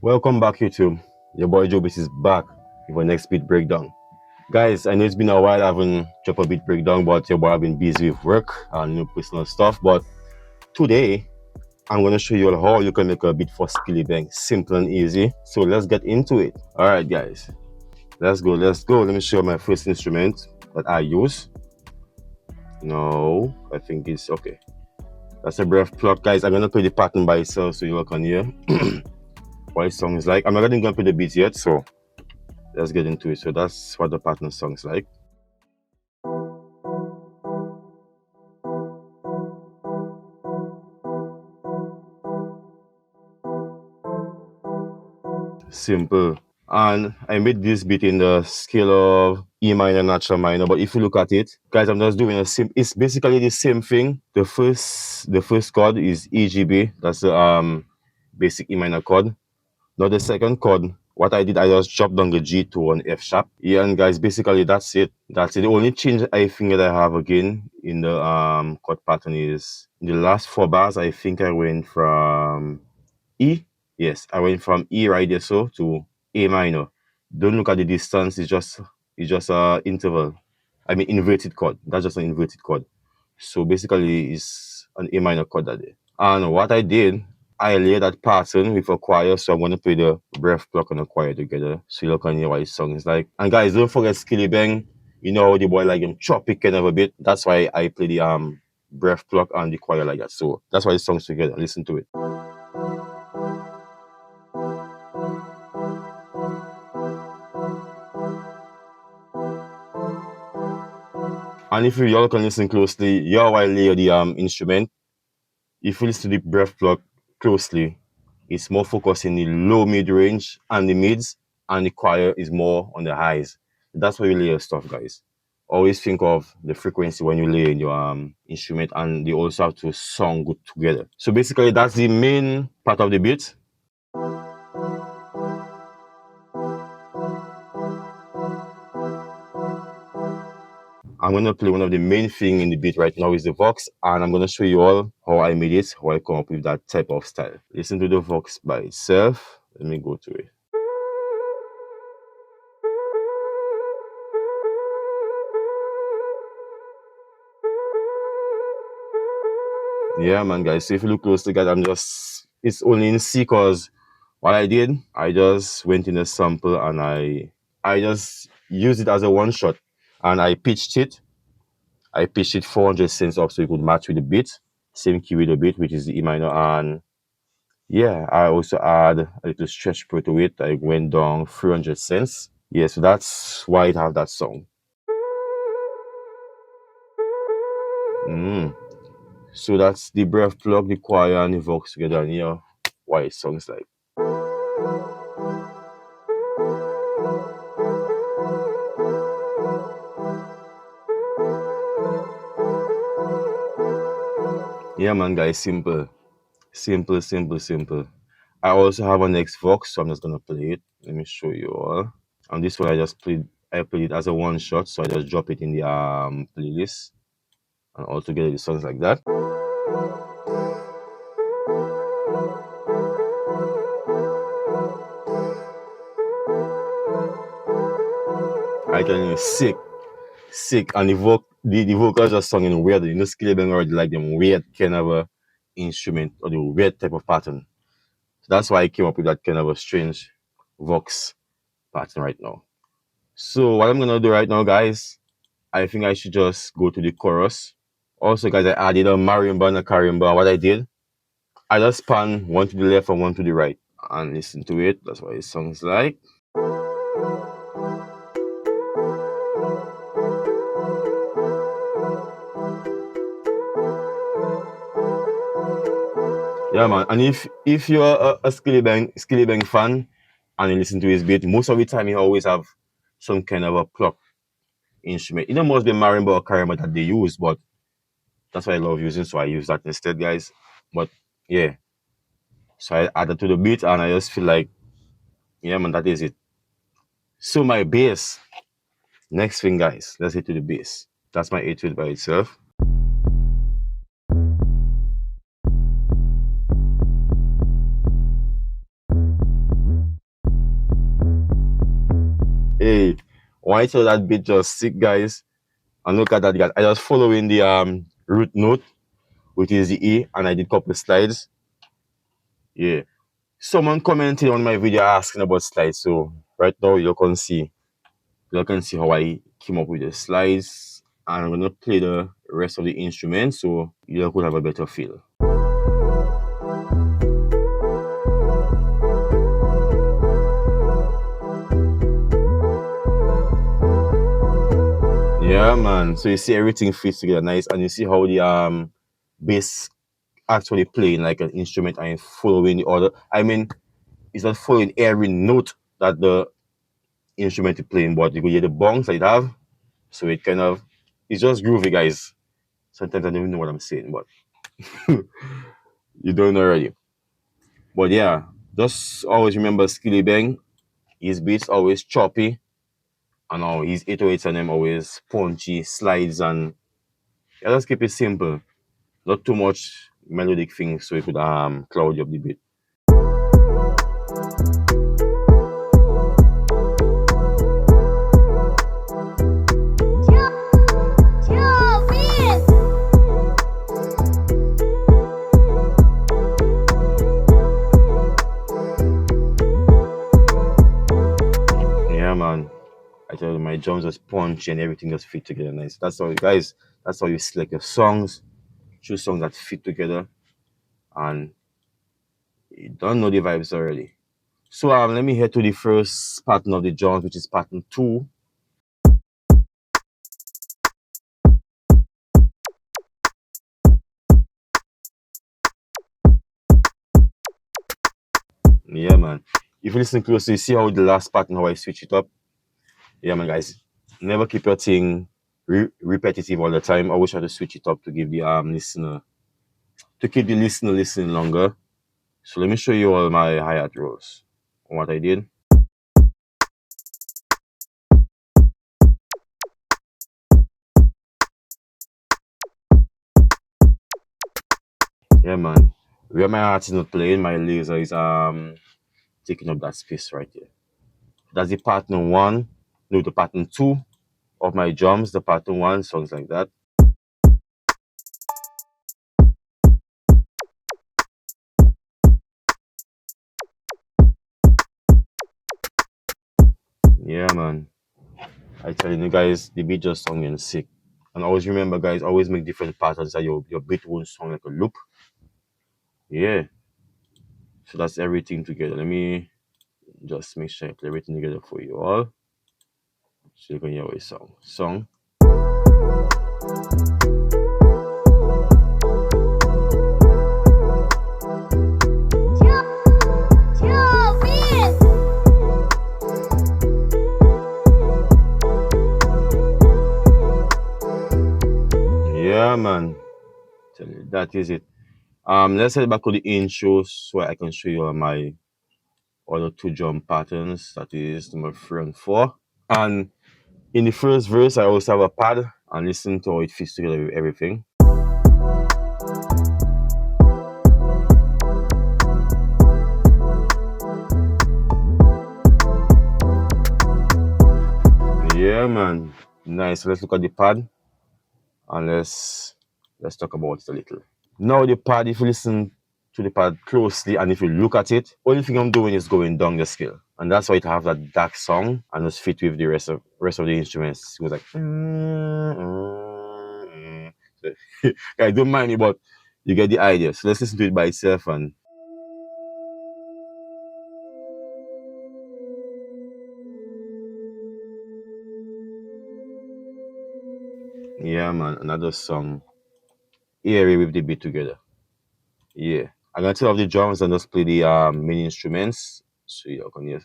Welcome back, YouTube. Your boy Jobis is back with our next beat breakdown. Guys, I know it's been a while I haven't dropped a beat breakdown, but your boy have been busy with work and personal stuff. But today, I'm going to show you all how you can make a beat for Skillibeng. Simple and easy. So let's get into it. Alright, guys. Let's go. Let me show you my first instrument that I use. No, I think it's okay. That's a breath pluck, guys. I'm going to play the pattern by itself so you all can hear what it sounds like. I'm not going to play the beat yet, so let's get into it. So that's what the pattern sounds like. Simple. And I made this beat in the scale of E minor, natural minor. But if you look at it, guys, I'm just doing it's basically the same thing. The first chord is E G B. That's the basic E minor chord. Now the second chord, what I did, I just dropped down the G to an F sharp. Yeah, and guys, basically that's it. That's it. The only change I think that I have again in the chord pattern is in the last 4 bars, I think I went from E. Yes, I went from E right there so to A minor. Don't look at the distance, it's just a interval. I mean inverted chord. That's just an inverted chord. So basically it's an A minor chord that day. And what I did, I layered that pattern with a choir, so I'm going to play the breath pluck and the choir together so you can hear what it sounds like. And guys, don't forget Skillibeng. You know how the boy like him choppy kind of a bit. That's why I play the breath pluck and the choir like that. So that's why it sounds together. Listen to it. And if you all can listen closely, you how I layer the instrument. If you listen to the breath pluck closely, it's more focused in the low mid range and the mids, and the choir is more on the highs. That's why you layer stuff, guys. Always think of the frequency when you lay in your instrument, and they also have to sound good together. So basically, that's the main part of the beat. I'm gonna play one of the main thing in the beat right now is the Vox, and I'm gonna show you all how I made it, how I come up with that type of style. Listen to the Vox by itself. Let me go to it. Yeah, man, guys. So if you look closely, guys, it's only in C because what I did, I just went in a sample and I just used it as a one shot, and I pitched it. I pitched it 400 cents up so it could match with the beat, same key with the beat, which is the E minor. And yeah, I also add a little stretch pro to it. I went down 300 cents. Yeah, so that's why it have that song. So that's the breath plug, the choir, and the vox together, and yeah, why it sounds like. Yeah, man, guys, simple. Simple, simple, simple. I also have an next Vox, so I'm just gonna play it. Let me show you all. And this one I played it as a one shot, so I just drop it in the playlist. And altogether it sounds like that. I tell you, sick. And the vocals just sounding weird. You know, Skillibeng already like them weird kind of a instrument or the weird type of pattern. So that's why I came up with that kind of a strange Vox pattern right now. So what I'm gonna do right now, guys, I think I should just go to the chorus. Also, guys, I added a marimba and a carimba. What I did, I just pan one to the left and one to the right and listen to it. That's what it sounds like. Yeah, man. And if you're a Skillibeng fan and you listen to his beat, most of the time he always have some kind of a pluck instrument. It don't must be marimba or carimba that they use, but that's what I love using, so I use that instead, guys. But yeah, so I added to the beat, and I just feel like, yeah, man, that is it. So my bass, next thing, guys, let's hit to the bass. That's my 8-8 by itself. Hey, why so that beat just sick, guys? And look at that, guys. I just following the root note, which is the E, and I did couple slides. Yeah. Someone commented on my video asking about slides, so right now you can see how I came up with the slides, and I'm gonna play the rest of the instrument so you could have a better feel. Yeah, man. So you see everything fits together nice, and you see how the bass actually playing like an instrument and following the order. I mean, it's not following every note that the instrument is playing, but you hear the bongs that it have. So it's just groovy, guys. Sometimes I don't even know what I'm saying, but you don't know already. But yeah, just always remember Skillibeng. His beats always choppy, and all his 808s and them always punchy slides, and yeah, just keep it simple. Not too much melodic things so it could cloud you up the beat. Yeah, man. I tell you, my drums just punch and everything just fit together nice. That's how, guys. That's how you select your songs. Choose songs that fit together, and you don't know the vibes already. So let me head to the first pattern of the drums, which is pattern 2. Yeah, man. If you listen closely, you see how the last pattern, how I switch it up. Yeah, man, guys. Never keep your thing repetitive all the time. Always try to switch it up to give the listener, to keep the listener listening longer. So let me show you all my hi-hat rolls. What I did. Yeah, man. Where my heart is not playing, my laser is taking up that space right there. That's the pattern 1. No, the pattern 2 of my drums. The pattern 1 songs like that. Yeah, man. I tell you guys, the beat just sounding sick. And always remember, guys, always make different patterns that your beat won't sound like a loop. Yeah. So that's everything together. Let me just make sure I play everything together for you all. So you can hear a song. Yeah, man. Tell you, that is it. Let's head back to the intro so I can show you my other 2 drum patterns. That is number 3 and 4. And in the first verse, I also have a pad and listen to how it fits together with everything. Yeah, man. Nice. So let's look at the pad and let's talk about it a little. Now the pad, if you listen to the pad closely and if you look at it, only thing I'm doing is going down the scale. And that's why it have that dark song and just fit with the rest of the instruments. It was like so, guys, don't mind me, but you get the idea. So let's listen to it by itself and yeah, man, another song. Eerie with the beat together. Yeah. I'm gonna turn off the drums and just play the main instruments. So you can hear.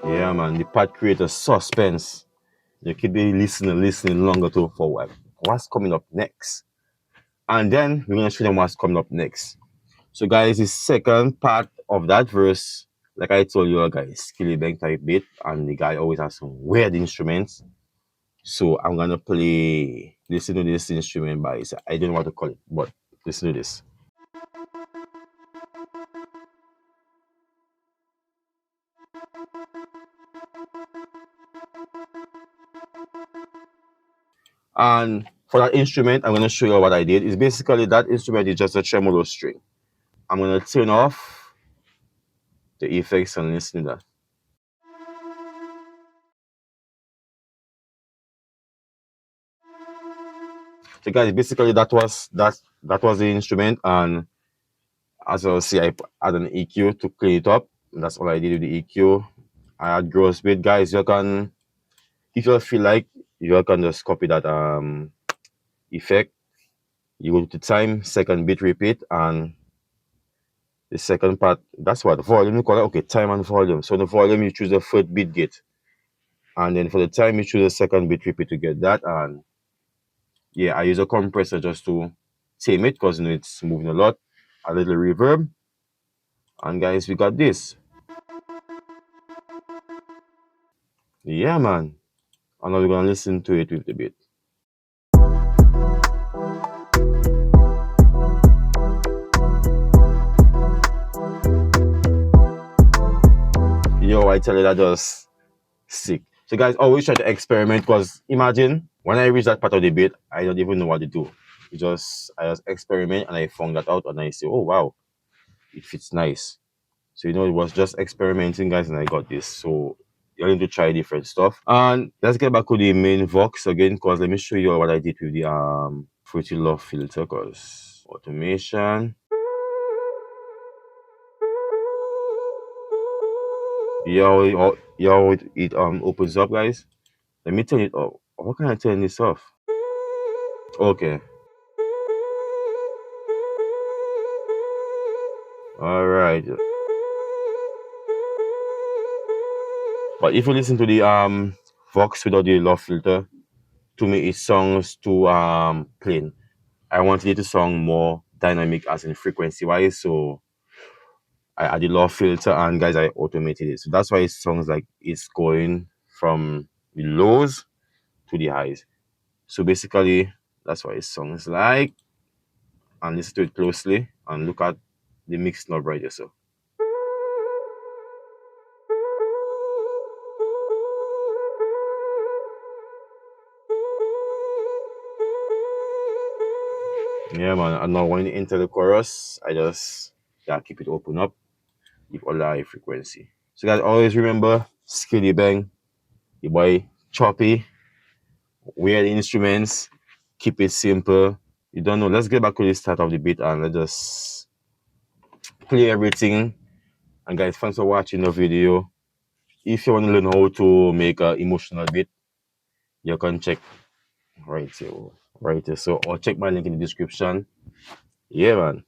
Yeah, man, the pad creates a suspense. You keep listening longer to for what's coming up next. And then we're gonna show them what's coming up next. So guys, the second part of that verse, like I told you guys, Skillibeng type beat, and the guy always has some weird instruments. So I'm gonna play Listen to this instrument by itself. I don't know what to call it, but listen to this. And for that instrument, I'm going to show you what I did. It's basically that instrument is just a tremolo string. I'm going to turn off the effects and listen to that. So guys, basically that was the instrument, and as I'll see, I add an EQ to clean it up. That's all I did with the EQ. I add gross bit, guys. You can, if you feel like, you can just copy that effect. You go to time, second bit repeat, and the second part, that's what volume you call it. Okay, time and volume. So the volume you choose the first bit gate, and then for the time you choose the second bit repeat to get that. And yeah, I use a compressor just to tame it because it's moving a lot. A little reverb, and guys, we got this. Yeah, man. And now we're gonna listen to it with the beat. Yo, I tell you, that just sick. So guys, always try to experiment, because imagine when I reach that part of the beat, I don't even know what to do. I just experiment, and I found that out, and I say, oh wow, it fits nice. So it was just experimenting, guys, and I got this. So you're going to try different stuff. And let's get back to the main Vox again, because let me show you what I did with the Fruity Love filter, because automation. Yeah, it opens up, guys. Let me turn it off. How can I turn this off? Okay. All right. But if you listen to the Vox without the love filter, to me it sounds too plain. I wanted it to sound more dynamic, as in frequency wise. So I added love filter, and guys, I automated it. So that's why it sounds like it's going from the lows to the highs. So basically, that's what it sounds like. And listen to it closely and look at the mix knob right there. So yeah, man. And now when you enter the chorus, I just keep it open up, keep all the high frequency. So guys, always remember Skillibeng, the boy choppy, weird instruments, keep it simple. You don't know. Let's get back to the start of the beat, and let's just play everything. And guys, thanks for watching the video. If you want to learn how to make an emotional beat, you can check right here. So, or check my link in the description. Yeah, man.